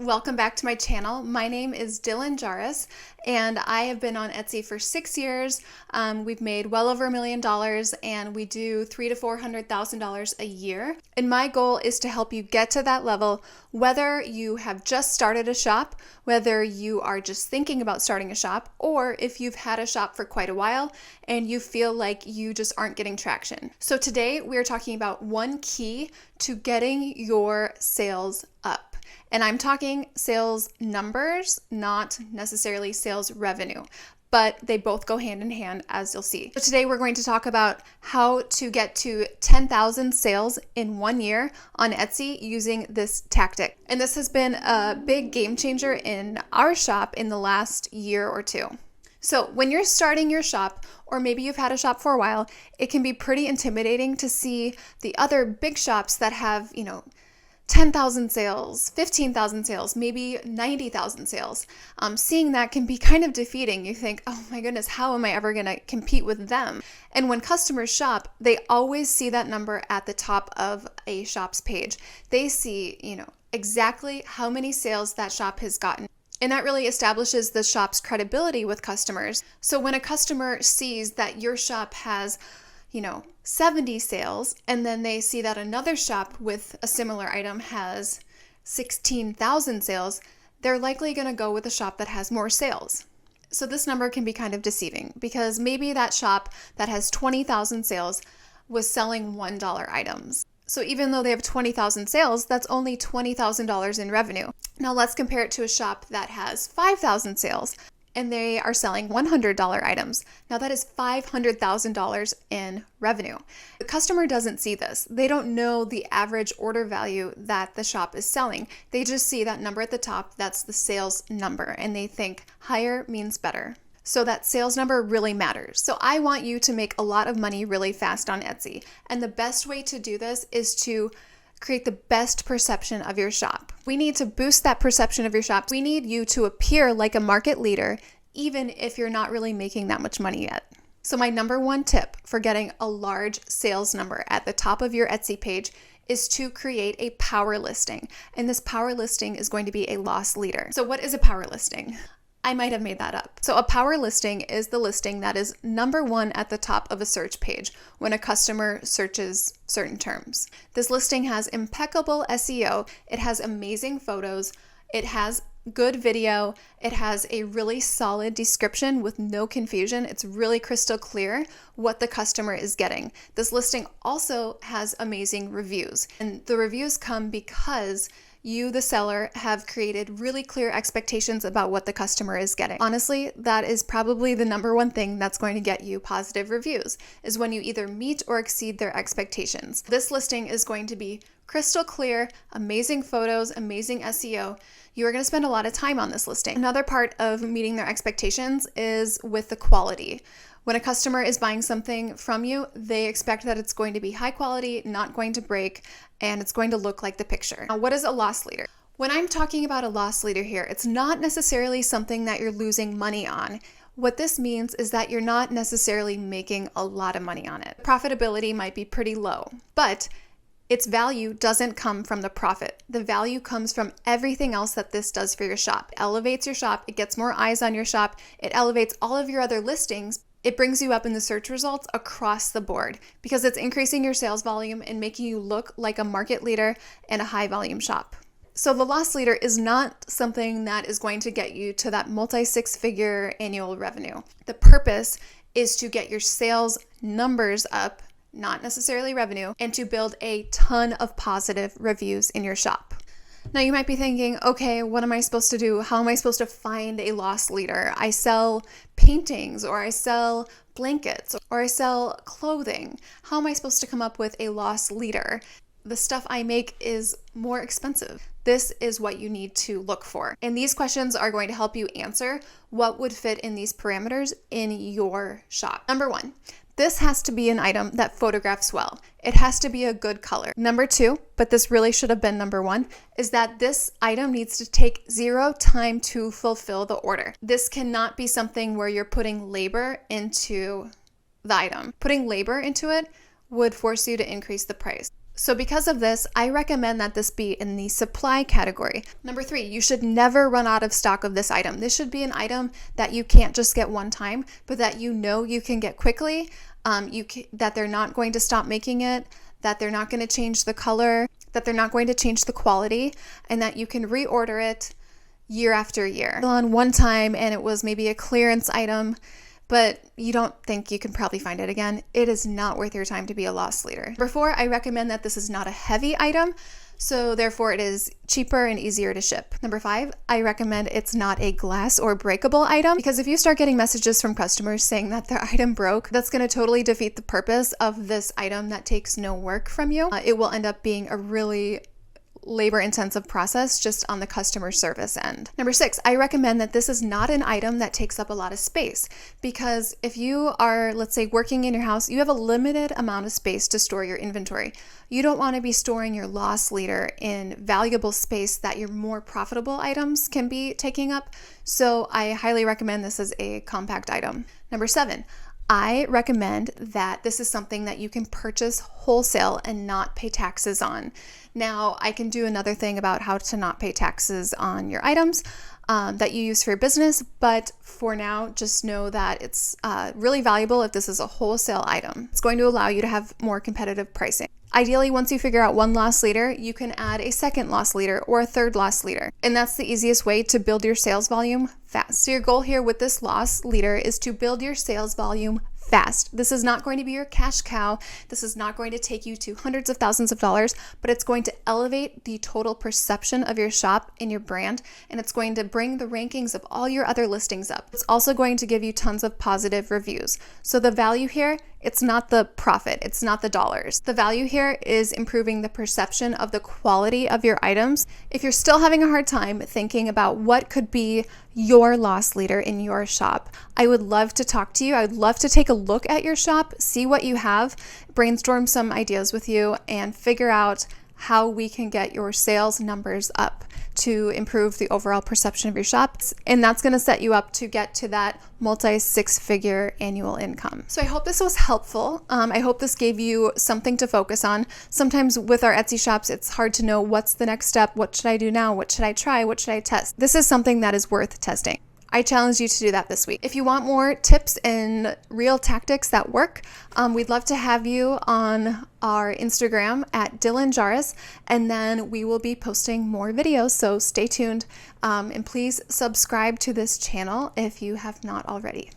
Welcome back to my channel. My name is Dylan Jarris, and I have been on Etsy for 6 years. We've made well over $1 million, and we do $300,000 to $400,000 a year. And my goal is to help you get to that level, whether you have just started a shop, whether you are just thinking about starting a shop, or if you've had a shop for quite a while and you feel like you just aren't getting traction. So today we're talking about one key to getting your sales up. And I'm talking sales numbers, not necessarily sales revenue, but they both go hand in hand, as you'll see. So today we're going to talk about how to get to 10,000 sales in 1 year on Etsy using this tactic. And this has been a big game changer in our shop in the last year or two. So when you're starting your shop, or maybe you've had a shop for a while, it can be pretty intimidating to see the other big shops that have, 10,000 sales, 15,000 sales, maybe 90,000 sales. Seeing that can be kind of defeating. You think, oh my goodness, how am I ever going to compete with them? And when customers shop, they always see that number at the top of a shop's page. They see, exactly how many sales that shop has gotten. And that really establishes the shop's credibility with customers. So when a customer sees that your shop has 70 sales, and then they see that another shop with a similar item has 16,000 sales, they're likely going to go with a shop that has more sales. So this number can be kind of deceiving because maybe that shop that has 20,000 sales was selling $1 items. So even though they have 20,000 sales, that's only $20,000 in revenue. Now let's compare it to a shop that has 5,000 sales and they are selling $100 items. Now that is $500,000 in revenue. The customer doesn't see this. They don't know the average order value that the shop is selling. They just see that number at the top, that's the sales number, and they think higher means better. So that sales number really matters. So I want you to make a lot of money really fast on Etsy. And the best way to do this is to create the best perception of your shop. We need to boost that perception of your shop. We need you to appear like a market leader, even if you're not really making that much money yet. So my number one tip for getting a large sales number at the top of your Etsy page is to create a power listing. And this power listing is going to be a loss leader. So what is a power listing? I might have made that up. So a power listing is the listing that is number one at the top of a search page when a customer searches certain terms. This listing has impeccable SEO, it has amazing photos, it has good video, it has a really solid description with no confusion. It's really crystal clear what the customer is getting. This listing also has amazing reviews, and the reviews come because you, the seller, have created really clear expectations about what the customer is getting. Honestly, that is probably the number one thing that's going to get you positive reviews, is when you either meet or exceed their expectations. This listing is going to be crystal clear, amazing photos, amazing SEO. You are going to spend a lot of time on this listing. Another part of meeting their expectations is with the quality. When a customer is buying something from you, they expect that it's going to be high quality, not going to break, and it's going to look like the picture. Now, what is a loss leader? When I'm talking about a loss leader here, it's not necessarily something that you're losing money on. What this means is that you're not necessarily making a lot of money on it. Profitability might be pretty low, but its value doesn't come from the profit. The value comes from everything else that this does for your shop. It elevates your shop, it gets more eyes on your shop, it elevates all of your other listings. It brings you up in the search results across the board because it's increasing your sales volume and making you look like a market leader in a high volume shop. So the loss leader is not something that is going to get you to that multi-six-figure annual revenue. The purpose is to get your sales numbers up, not necessarily revenue, and to build a ton of positive reviews in your shop. Now you might be thinking, okay, what am I supposed to do? How am I supposed to find a loss leader? I sell paintings, or I sell blankets, or I sell clothing. How am I supposed to come up with a loss leader? The stuff I make is more expensive. This is what you need to look for. And these questions are going to help you answer what would fit in these parameters in your shop. Number one, this has to be an item that photographs well. It has to be a good color. Number two, but this really should have been number one, is that this item needs to take 0 time to fulfill the order. This cannot be something where you're putting labor into the item. Putting labor into it would force you to increase the price. So because of this, I recommend that this be in the supply category. Number 3, you should never run out of stock of this item. This should be an item that you can't just get one time, but that you know you can get quickly, that they're not going to stop making it, that they're not going to change the color, that they're not going to change the quality, and that you can reorder it year after year. On one time and it was maybe a clearance item, but you don't think you can probably find it again, it is not worth your time to be a loss leader. Number 4, I recommend that this is not a heavy item, so therefore it is cheaper and easier to ship. Number 5, I recommend it's not a glass or breakable item, because if you start getting messages from customers saying that their item broke, that's going to totally defeat the purpose of this item that takes no work from you. It will end up being a really labor-intensive process just on the customer service end. Number 6, I recommend that this is not an item that takes up a lot of space, because if you are, let's say, working in your house, you have a limited amount of space to store your inventory. You don't want to be storing your loss leader in valuable space that your more profitable items can be taking up. So I highly recommend this as a compact item. Number 7, I recommend that this is something that you can purchase wholesale and not pay taxes on. Now, I can do another thing about how to not pay taxes on your items that you use for your business, but for now, just know that it's really valuable if this is a wholesale item. It's going to allow you to have more competitive pricing. Ideally, once you figure out one loss leader, you can add a second loss leader or a third loss leader. And that's the easiest way to build your sales volume fast. So your goal here with this loss leader is to build your sales volume fast. This is not going to be your cash cow. This is not going to take you to hundreds of thousands of dollars, but it's going to elevate the total perception of your shop and your brand, and it's going to bring the rankings of all your other listings up. It's also going to give you tons of positive reviews. So the value here, it's not the profit, it's not the dollars. The value here is improving the perception of the quality of your items. If you're still having a hard time thinking about what could be your loss leader in your shop, I would love to talk to you. I would love to take a look at your shop, see what you have, brainstorm some ideas with you, and figure out how we can get your sales numbers up to improve the overall perception of your shop. And that's going to set you up to get to that multi-6-figure annual income. So I hope this was helpful. I hope this gave you something to focus on. Sometimes with our Etsy shops, it's hard to know what's the next step. What should I do now? What should I try? What should I test? This is something that is worth testing. I challenge you to do that this week. If you want more tips and real tactics that work, we'd love to have you on our Instagram at Dylan Jarvis, and then we will be posting more videos, so stay tuned. And please subscribe to this channel if you have not already.